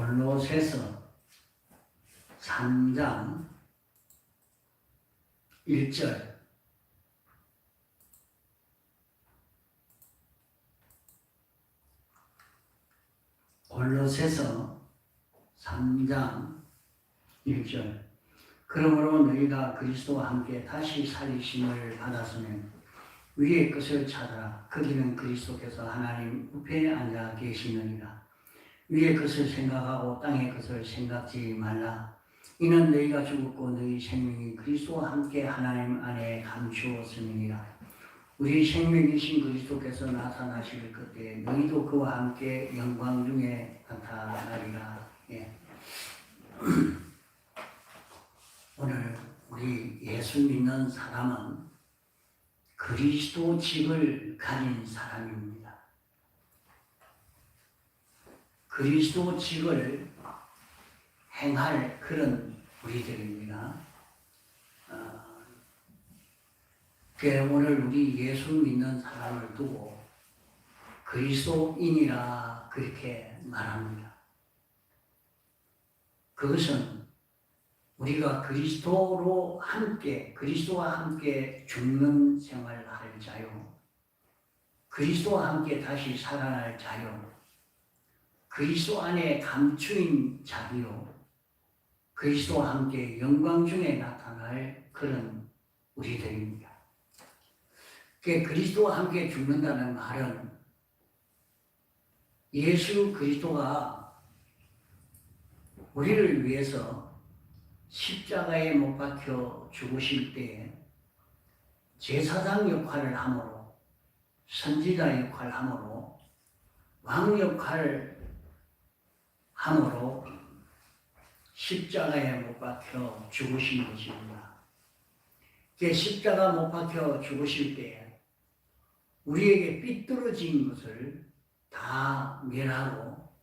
골로새서 3장 1절 골로새서 3장 1절 그러므로 너희가 그리스도와 함께 다시 살리심을 받았으면 위의 것을 찾아라. 거기는 그리스도께서 하나님 우편에 앉아 계시느니라. 위의 것을 생각하고 땅의 것을 생각지 말라. 이는 너희가 죽었고 너희 생명이 그리스도와 함께 하나님 안에 감추었음이니라. 우리 생명이신 그리스도께서 나타나실 그때 너희도 그와 함께 영광 중에 나타나리라. 예. 오늘 우리 예수 믿는 사람은 그리스도직을 가진 사람입니다. 그리스도직을 행할 그런 우리들입니다. 오늘 우리 예수 믿는 사람을 두고 그리스도인이라 그렇게 말합니다. 그것은 우리가 그리스도와 함께 죽는 생활을 할 자요, 그리스도와 함께 다시 살아날 자요, 그리스도 안에 감추인 자비요, 그리스도와 함께 영광 중에 나타날 그런 우리들입니다. 그리스도와 함께 죽는다는 말은 예수 그리스도가 우리를 위해서 십자가에 못 박혀 죽으실 때에 제사장 역할을 함으로, 선지자 역할을 함으로, 왕 역할을 함으로 십자가에 못 박혀 죽으신 것입니다. 십자가 못 박혀 죽으실 때에 우리에게 삐뚤어진 것을 다 멸하고,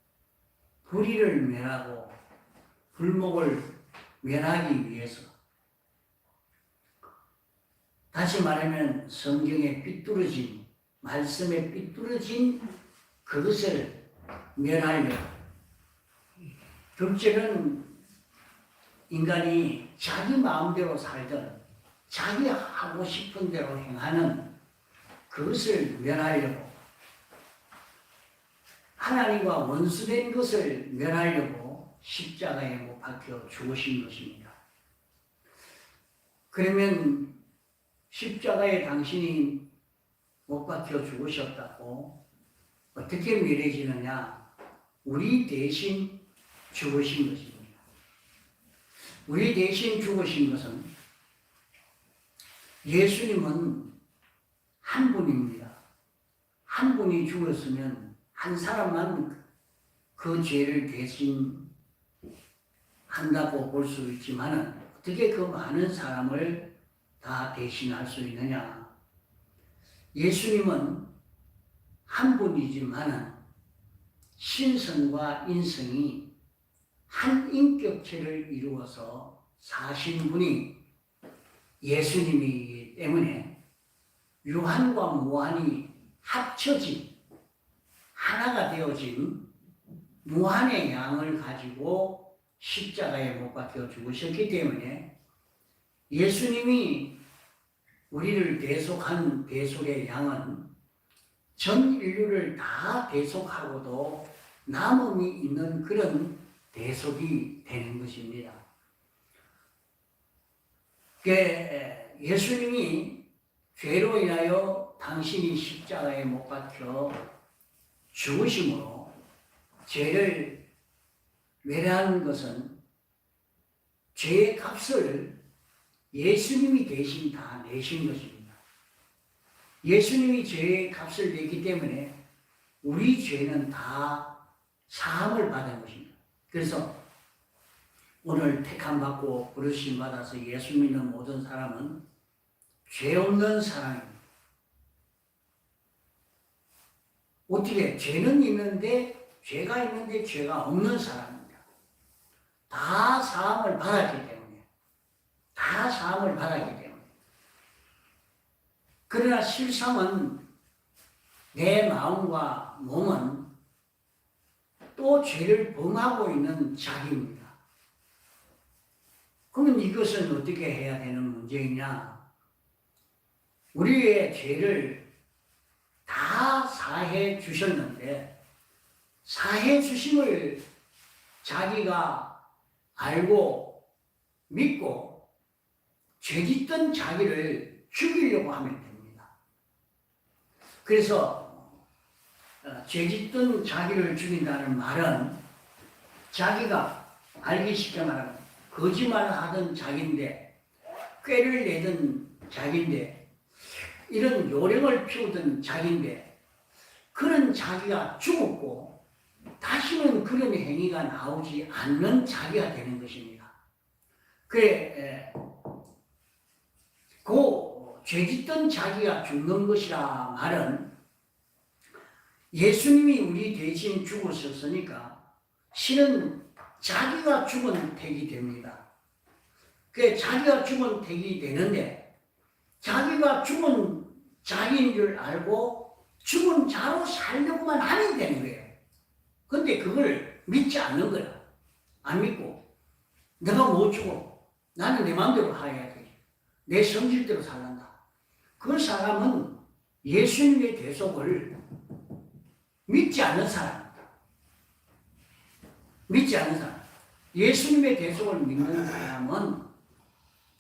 불의를 멸하고, 불목을 멸하기 위해서, 다시 말하면 성경에 삐뚤어진, 말씀에 삐뚤어진 그것을 멸하려, 둘째는 인간이 자기 마음대로 살던, 자기 하고 싶은 대로 행하는 그것을 멸하려고, 하나님과 원수된 것을 멸하려고 십자가에 못 박혀 죽으신 것입니다. 그러면 십자가에 당신이 못 박혀 죽으셨다고 어떻게 멸해지느냐? 우리 대신 죽으신 것입니다. 우리 대신 죽으신 것은 예수님은 한 분입니다. 한 분이 죽었으면 한 사람만 그 죄를 대신 한다고 볼 수 있지만 어떻게 그 많은 사람을 다 대신할 수 있느냐? 예수님은 한 분이지만 신성과 인성이 한 인격체를 이루어서 사신 분이 예수님이기 때문에 유한과 무한이 합쳐진, 하나가 되어진 무한의 양을 가지고 십자가에 못 박혀 죽으셨기 때문에 예수님이 우리를 대속한 대속의 양은 전 인류를 다 대속하고도 남음이 있는 그런 대속이 되는 것입니다. 예수님이 죄로 인하여 당신이 십자가에 못 박혀 죽으심으로 죄를 멸하는 것은 죄의 값을 예수님이 대신 다 내신 것입니다. 예수님이 죄의 값을 내기 때문에 우리 죄는 다 사함을 받은 것입니다. 그래서 오늘 택함받고 부르심 받아서 예수 믿는 모든 사람은 죄 없는 사람입니다. 어떻게 죄는 있는데 죄가 있는데 죄가 없는 사람입니다. 다 사함을 받았기 때문에, 다 사함을 받았기 때문에. 그러나 실상은 내 마음과 몸은 또 죄를 범하고 있는 자기입니다. 그러면 이것은 어떻게 해야 되는 문제이냐? 우리의 죄를 다 사해 주셨는데 사해 주심을 자기가 알고 믿고 죄짓던 자기를 죽이려고 하면 됩니다. 그래서 죄짓던 자기를 죽인다는 말은 자기가 알기 쉽게 말하면 거짓말하던 자기인데 꾀를 내던 자기인데 이런 요령을 피우던 자기인데 그런 자기가 죽었고 다시는 그런 행위가 나오지 않는 자기가 되는 것입니다. 그래 그 죄짓던 자기가 죽는 것이라 말은 예수님이 우리 대신 죽으셨으니까 실은 자기가 죽은 택이 됩니다. 그 자기가 죽은 택이 되는데 자기가 죽은 자기인 줄 알고 죽은 자로 살려고만 하면 되는 거예요. 근데 그걸 믿지 않는 거야. 안 믿고 내가 못 죽어. 나는 내 마음대로 해야 돼. 내 성질대로 살란다. 그 사람은 예수님의 대속을 믿지 않는 사람입니다. 믿지 않는 사람. 예수님의 대속을 믿는 사람은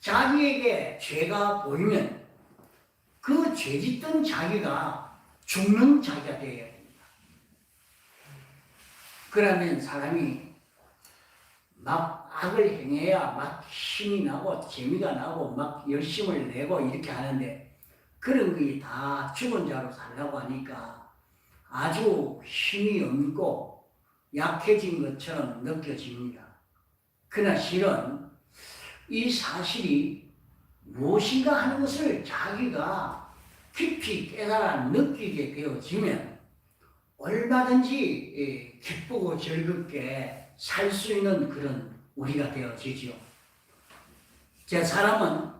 자기에게 죄가 보이면 그 죄짓던 자기가 죽는 자기가 되어야 됩니다. 그러면 사람이 막 악을 행해야 막 힘이 나고 재미가 나고 막 열심을 내고 이렇게 하는데 그런 게 다 죽은 자로 살라고 하니까 아주 힘이 없고 약해진 것처럼 느껴집니다. 그러나 실은 이 사실이 무엇인가 하는 것을 자기가 깊이 깨달아 느끼게 되어지면 얼마든지 기쁘고 즐겁게 살 수 있는 그런 우리가 되어지죠. 제 사람은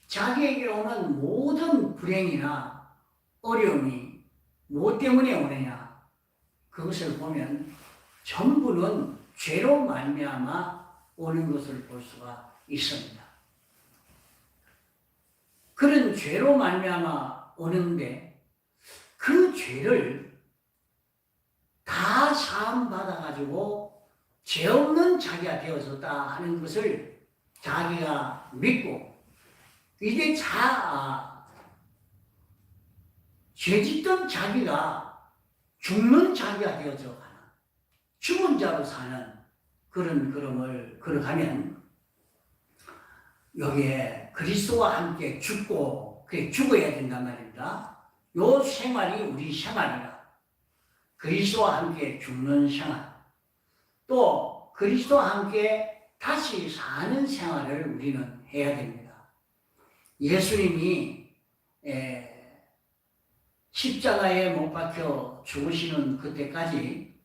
자기에게 오는 모든 불행이나 어려움이 무엇 때문에 오느냐 그것을 보면 전부는 죄로 말미암아 오는 것을 볼 수가 있습니다. 그런 죄로 말미암아 오는데 그 죄를 다 사함 받아가지고 죄 없는 자기가 되어졌다 하는 것을 자기가 믿고 이제 죄짓던 자기가 죽는 자기가 되어져 가는 죽은 자로 사는 그런 걸음을 걸어가면 여기에 그리스도와 함께 죽고 그래 죽어야 된단 말입니다. 요 생활이 우리 생활이라. 그리스도와 함께 죽는 생활. 또 그리스도와 함께 다시 사는 생활을 우리는 해야 됩니다. 예수님이 십자가에 못 박혀 죽으시는 그때까지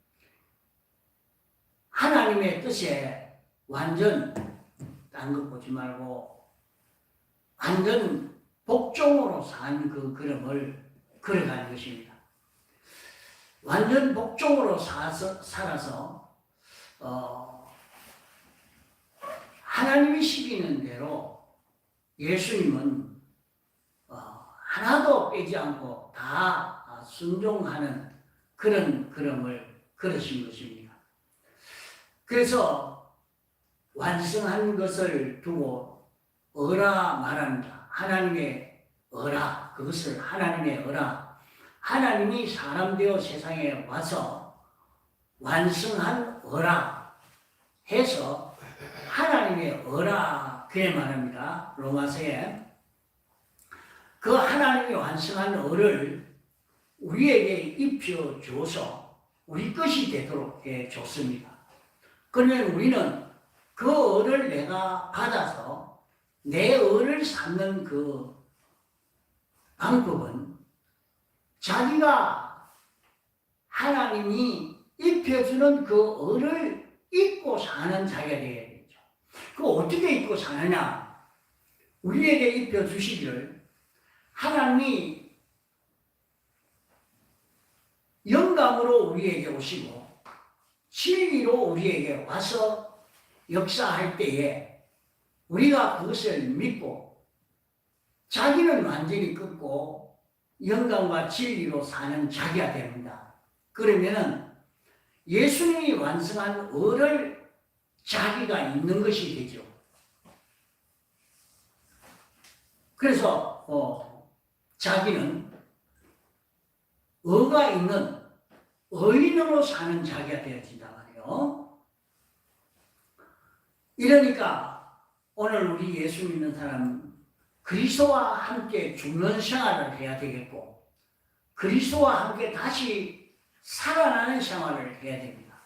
하나님의 뜻에 완전 딴 것 보지 말고 완전 복종으로 산 그 걸음을 걸어가는 것입니다. 완전 복종으로 살아서 하나님이 시키는 대로 예수님은 하나도 빼지 않고 다 순종하는 그런 걸음을 걸으신 것입니다. 그래서 완성한 것을 두고 어라 말합니다. 하나님의 어라, 그것을 하나님의 어라. 하나님이 사람 되어 세상에 와서 완성한 어라 해서 하나님의 어라 그래 말합니다. 로마서에 그 하나님이 완성한 어를 우리에게 입혀줘서 우리 것이 되도록 해줬습니다. 그러면 우리는 그 어를 내가 받아서 내 어를 삼는 그 방법은 자기가 하나님이 입혀주는 그 어를 입고 사는 자기가 되어야 되죠. 그 어떻게 입고 사느냐? 우리에게 입혀주시기를 하나님이 영감으로 우리에게 오시고 진리로 우리에게 와서 역사할 때에 우리가 그것을 믿고 자기는 완전히 끊고 영감과 진리로 사는 자기가 됩니다. 그러면은 예수님이 완성한 의를 자기가 있는 것이 되죠. 그래서 자기는 의가 있는 의인으로 사는 자기가 되어진단 말이에요. 이러니까 오늘 우리 예수 믿는 사람은 그리스도와 함께 죽는 생활을 해야 되겠고 그리스도와 함께 다시 살아나는 생활을 해야 됩니다.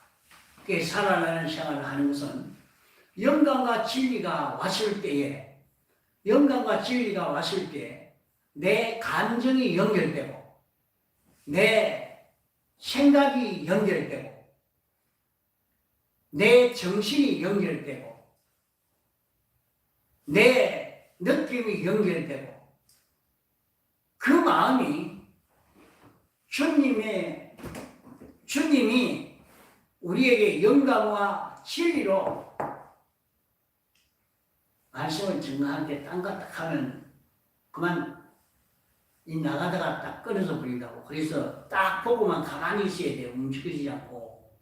그 살아나는 생활을 하는 것은 영감과 진리가 왔을 때에 내 감정이 연결되고 내 생각이 연결되고 내 정신이 연결되고 내 느낌이 연결되고 그 마음이 주님이 우리에게 영감과 진리로 말씀을 증거하는데 딴거 딱 하면 그만 이 나가다가 딱 끊어서 버린다고. 그래서 딱 보고만 가만히 있어야 돼요. 움직이지 않고.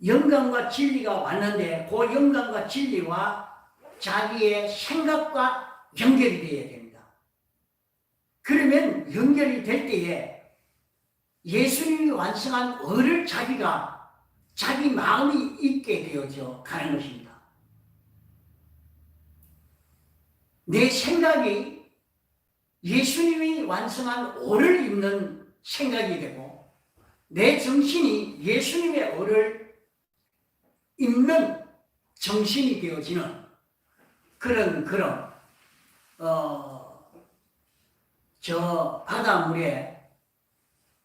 영감과 진리가 왔는데 그 영감과 진리와 자기의 생각과 연결이 되어야 됩니다. 그러면 연결이 될 때에 예수님이 완성한 의를 자기 마음이 있게 되어져 가는 것입니다. 내 생각이 예수님이 완성한 오를 입는 생각이 되고 내 정신이 예수님의 오를 입는 정신이 되어지는 그런 저 바닷물에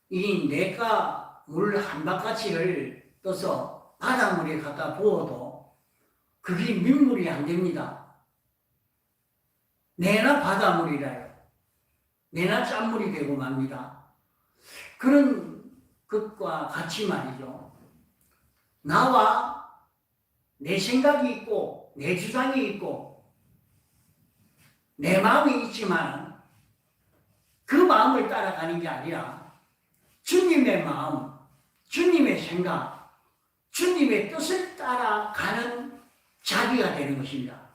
이 내가 물 한 바가지를 떠서 바닷물에 갖다 부어도 그게 민물이 안 됩니다. 내나 바닷물이라요. 내나 짠물이 되고 맙니다. 그런 것과 같이 말이죠. 나와 내 생각이 있고 내 주장이 있고 내 마음이 있지만 그 마음을 따라가는 게 아니라 주님의 마음, 주님의 생각, 주님의 뜻을 따라가는 자기가 되는 것입니다.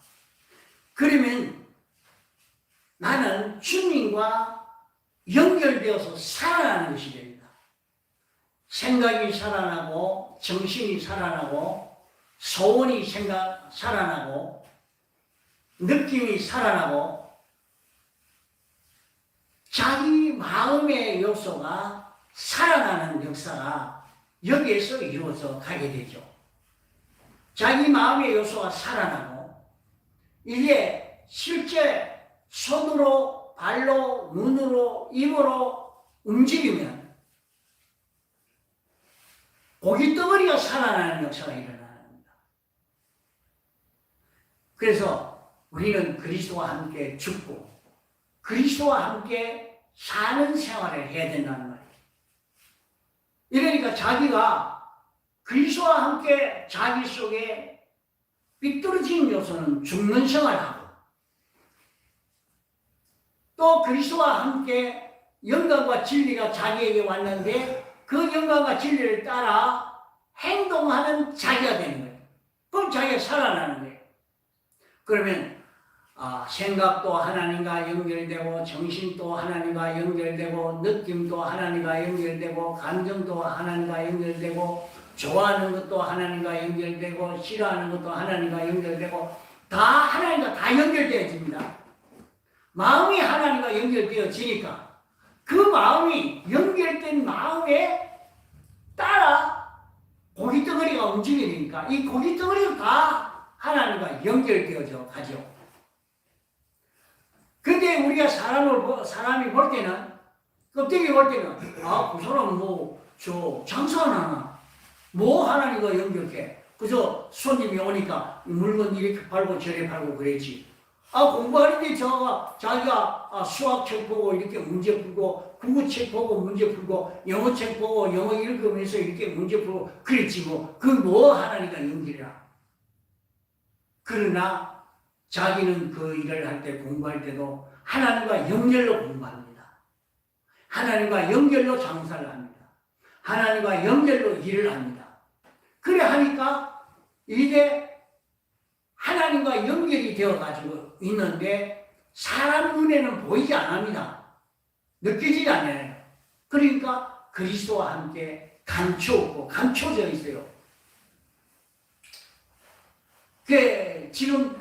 그러면 나는 주님과 연결되어서 살아나는 것이 됩니다. 생각이 살아나고 정신이 살아나고 소원이 살아나고 느낌이 살아나고 자기 마음의 요소가 살아나는 역사가 여기에서 이루어져 가게 되죠. 자기 마음의 요소가 살아나고 이게 실제 손으로, 발로, 눈으로, 입으로 움직이면 고깃덩어리가 살아나는 역사가 일어납니다. 그래서 우리는 그리스도와 함께 죽고 그리스도와 함께 사는 생활을 해야 된다는 말이에요. 이러니까 자기가 그리스도와 함께 자기 속에 삐뚤어진 요소는 죽는 생활하고 또 그리스도와 함께 영감과 진리가 자기에게 왔는데 그 영감과 진리를 따라 행동하는 자기가 되는 거예요. 그럼 자기가 살아나는 거예요. 그러면 생각도 하나님과 연결되고 정신도 하나님과 연결되고 느낌도 하나님과 연결되고 감정도 하나님과 연결되고 좋아하는 것도 하나님과 연결되고 싫어하는 것도 하나님과 연결되고 다 하나님과 다 연결되어집니다. 마음이 하나님과 연결되어지니까 그 마음이 연결된 마음에 따라 고깃덩어리가 움직이니까 이 고깃덩어리가 다 하나님과 연결되어져 가죠. 근데 우리가 사람이 볼 때는 껍데기 볼 때는 그 사람 장사하나 하나님과 연결해. 그래서 손님이 오니까 물건 이렇게 팔고 저렇게 팔고 그랬지. 공부하는데 자기가 수학책 보고 이렇게 문제 풀고, 국어책 보고 문제 풀고, 영어책 보고 영어 읽으면서 이렇게 문제 풀고 그랬지 뭐. 하나님과 연결이라. 그러나 자기는 그 일을 할 때, 공부할 때도 하나님과 연결로 공부합니다. 하나님과 연결로 장사를 합니다. 하나님과 연결로 일을 합니다. 그래 하니까 이게 하나님과 연결이 되어가지고 있는데 사람 눈에는 보이지 않습니다. 느끼지 않아요. 그러니까 그리스도와 함께 감춰져 있어요. 지금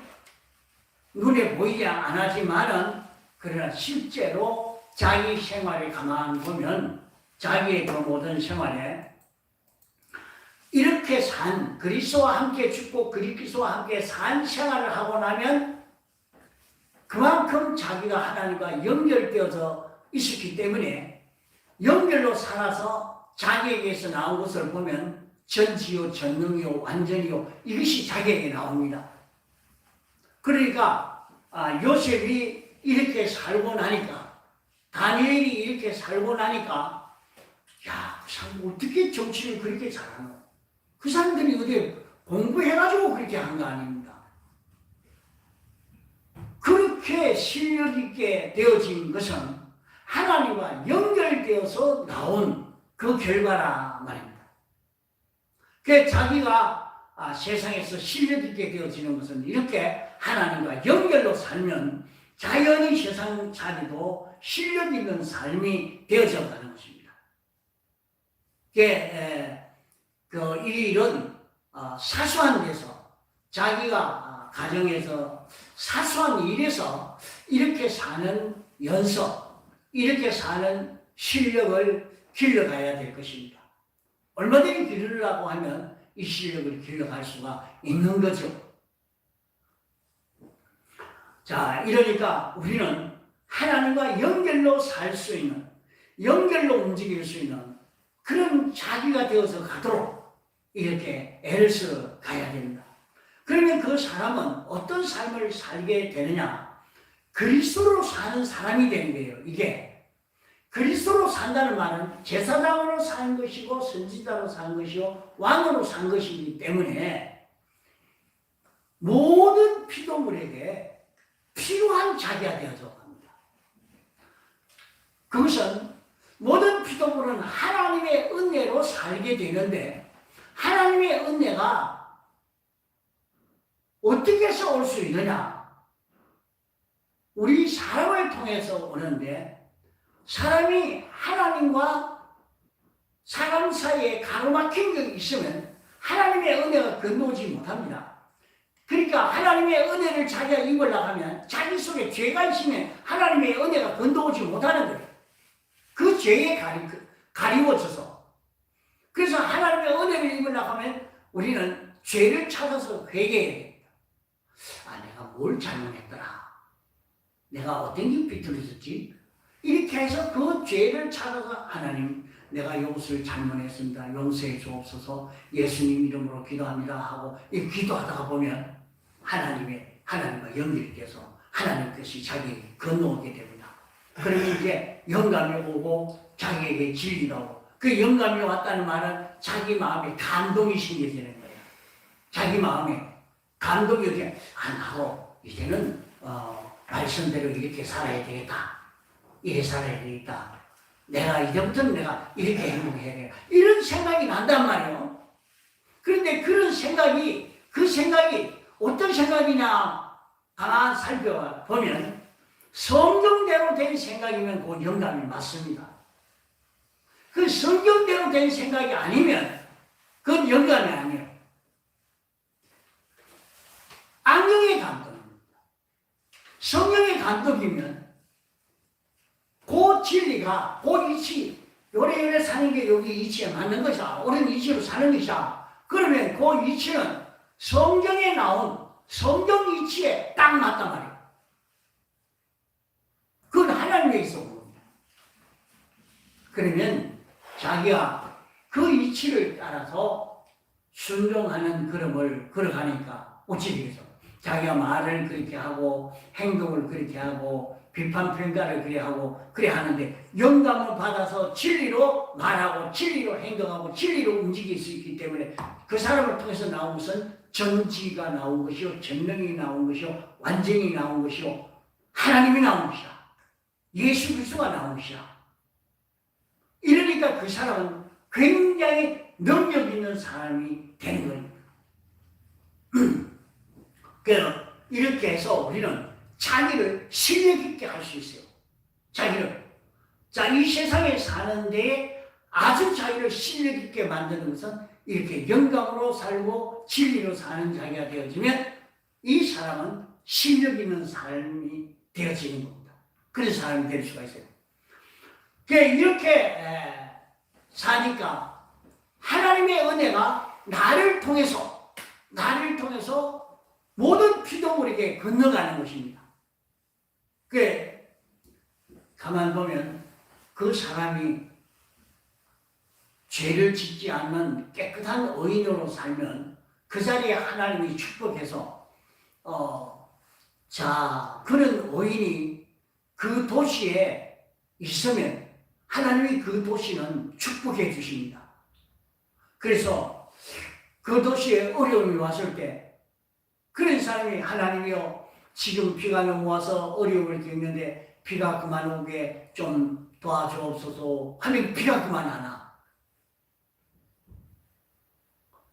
눈에 보이지 않았지만은 그러나 실제로 자기 생활을 가만 보면 자기의 그 모든 생활에 이렇게 그리스도와 함께 죽고 그리스도와 함께 산 생활을 하고 나면 그만큼 자기가 하나님과 연결되어서 있었기 때문에 연결로 살아서 자기에게서 나온 것을 보면 전지요, 전능이요, 완전이요, 이것이 자기에게 나옵니다. 그러니까 요셉이 이렇게 살고 나니까, 다니엘이 이렇게 살고 나니까, 그 사람 어떻게 정치를 그렇게 잘하노? 그 사람들이 어디 공부해가지고 그렇게 한 거 아닙니다. 그렇게 실력 있게 되어진 것은 하나님과 연결되어서 나온 그 결과라 말입니다. 자기가 세상에서 실력 있게 되어지는 것은 이렇게 하나님과 연결로 살면 자연히 세상 살이도 실력 있는 삶이 되어져가는 것입니다. 이 일은 사소한 데서 자기가 가정에서 사소한 일에서 이렇게 사는 연서, 이렇게 사는 실력을 길러가야 될 것입니다. 얼마든지 기르려고 하면 이 실력을 길러갈 수가 있는 거죠. 이러니까 우리는 하나님과 연결로 살 수 있는, 연결로 움직일 수 있는 그런 자기가 되어서 가도록 이렇게 애를 써 가야 됩니다. 그러면 그 사람은 어떤 삶을 살게 되느냐? 그리스도로 사는 사람이 되는 거예요. 이게 그리스도로 산다는 말은 제사장으로 사는 것이고 선지자로 사는 것이고 왕으로 사는 것이기 때문에 모든 피조물에게 필요한 자기가 되어져 갑니다. 그것은 모든 피조물은 하나님의 은혜로 살게 되는데 하나님의 은혜가 어떻게 해서 올 수 있느냐? 우리 사람을 통해서 오는데 사람이 하나님과 사람 사이에 가로막힌 게 있으면 하나님의 은혜가 건너오지 못합니다. 그러니까 하나님의 은혜를 자기가 입으려고 하면 자기 속에 죄가 있으면 하나님의 은혜가 건너오지 못하는 거예요. 그 죄에 가리워져서. 그래서 하나님의 은혜를 입으려고 하면 우리는 죄를 찾아서 회개해야 됩니다. 내가 뭘 잘못했더라. 내가 어떤 게 비틀어졌지? 이렇게 해서 그 죄를 찾아서 하나님, 내가 이것을 잘못했습니다. 용서해 주옵소서. 예수님 이름으로 기도합니다 하고 이 기도하다가 보면 하나님과 연결이 돼서 하나님 것이 자기에게 건너오게 됩니다. 그러면 이제 영감이 오고 자기에게 진리가 오고 그 영감이 왔다는 말은 자기 마음에 감동이 생겨지는 거예요. 자기 마음에 감동이 오게 나도 이제는 말씀대로 이렇게 살아야 되겠다. 이렇게 살아야 되겠다. 내가 이제부터는 내가 이렇게 행복해야 되겠다. 이런 생각이 난단 말이에요. 그런데 그 생각이 어떤 생각이냐 가만 살펴보면 성경대로 된 생각이면 그 영감이 맞습니다. 그 성경대로 된 생각이 아니면 그건 영감이 아니에요. 악령의 감독입니다. 성령의 감독이면 그 진리가 그 이치, 요래 사는 게 여기 이치에 맞는 것이야. 옳은 이치로 사는 것이야. 그러면 그 이치는 성경에 나온 성경 이치에 딱 맞단 말이에요. 그건 하나님에 있어 온 겁니다. 그러면 자기가 그 이치를 따라서 순종하는 걸음을 걸어가니까 어찌 되겠어? 자기가 말을 그렇게 하고 행동을 그렇게 하고 비판 평가를 그래 하고 그래 하는데 영감을 받아서 진리로 말하고 진리로 행동하고 진리로 움직일 수 있기 때문에 그 사람을 통해서 나온 것은 전지가 나온 것이요, 전능이 나온 것이요, 완전히 나온 것이요, 하나님이 나온 것이야. 예수 그리스도가 나온 것이야. 이러니까 그 사람은 굉장히 능력 있는 사람이 되는 거예요. 이렇게 해서 우리는 자기를 실력 있게 할 수 있어요. 자기를. 자, 이 세상에 사는데 아주 자기를 실력 있게 만드는 것은 이렇게 영감으로 살고 진리로 사는 자기가 되어지면 이 사람은 실력 있는 삶이 되어지는 겁니다. 그런 사람이 될 수가 있어요. 이렇게 사니까 하나님의 은혜가 나를 통해서 모든 피조물에게 건너가는 것입니다. 가만 보면 그 사람이 죄를 짓지 않는 깨끗한 의인으로 살면 그 자리에 하나님이 축복해서 그런 의인이 그 도시에 있으면 하나님이 그 도시는 축복해 주십니다. 그래서 그 도시에 어려움이 왔을 때 그런 사람이 하나님이요, 지금 비가 너무 와서 어려움을 겪는데 비가 그만 오게 좀 도와주옵소서 하면 비가 그만 안 와.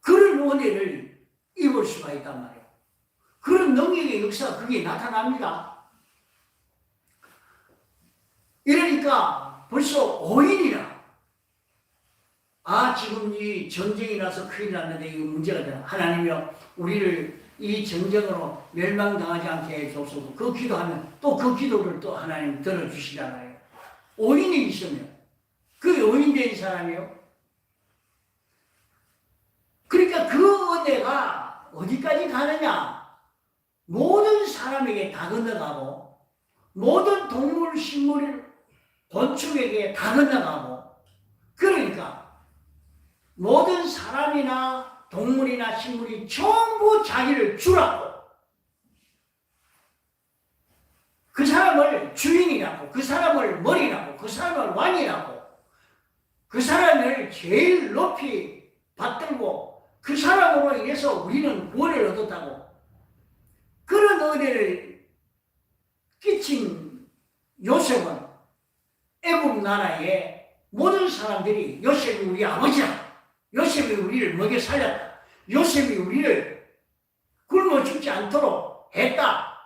그런 은혜를 입을 수가 있단 말이에요. 그런 능력의 역사가 그게 나타납니다. 이러니까 벌써 5인이나 지금 이 전쟁이 나서 큰일 났는데 이거 문제가 되나. 하나님이여, 우리를 이 전쟁으로 멸망당하지 않게 해주옵소서. 그 기도하면 또 그 기도를 또 하나님 들어주시잖아요. 5인이 있으면 그 5인 된 사람이요. 그러니까 그 은혜가 어디까지 가느냐? 모든 사람에게 다 건너가고 모든 동물, 식물, 곤충에게 다 건너가고, 그러니까 모든 사람이나 동물이나 식물이 전부 자기를 주라고, 그 사람을 주인이라고, 그 사람을 머리라고, 그 사람을 왕이라고, 그 사람을 제일 높이 받들고 그 사람으로 인해서 우리는 구원을 얻었다고, 그런 은혜를 끼친 요셉은 애굽 나라의 모든 사람들이 요셉이 우리 아버지야, 요셉이 우리를 먹여 살렸다, 요셉이 우리를 굶어 죽지 않도록 했다.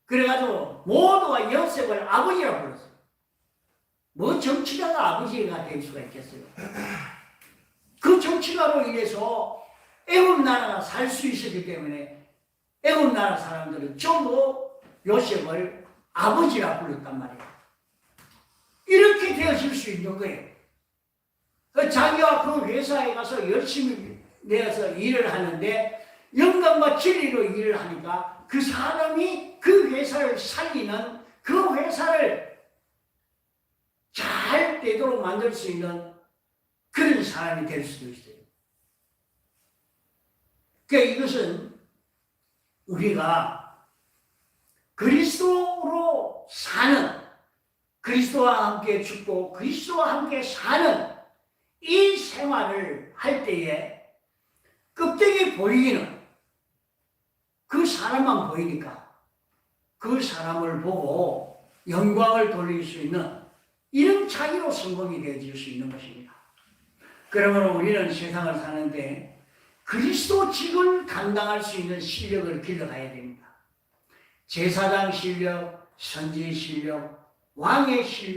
그래가지고 모두가 요셉을 아버지라고 불렀어요. 뭐 정치가가 아버지가 될 수가 있겠어요? 그 정치가로 인해서 애굽 나라가 살 수 있었기 때문에 애굽 나라 사람들은 전부 요셉을 아버지라 불렀단 말이에요. 이렇게 되어질 수 있는 거예요. 자기가 그 회사에 가서 열심히 내어서 일을 하는데 영감과 진리로 일을 하니까 그 사람이 그 회사를 살리는, 그 회사를 잘 되도록 만들 수 있는 그런 사람이 될 수도 있어요. 그러니까 이것은 우리가 그리스도로 사는, 그리스도와 함께 죽고 그리스도와 함께 사는 이 생활을 할 때에 껍데기 보이기는 그 사람만 보이니까 그 사람을 보고 영광을 돌릴 수 있는 이런 자기로 성공이 되어질 수 있는 것입니다. 그러므로 우리는 세상을 사는데 그리스도직을 감당할 수 있는 실력을 길러가야 됩니다. 제사장 실력, 선지의 실력, 왕의 실력을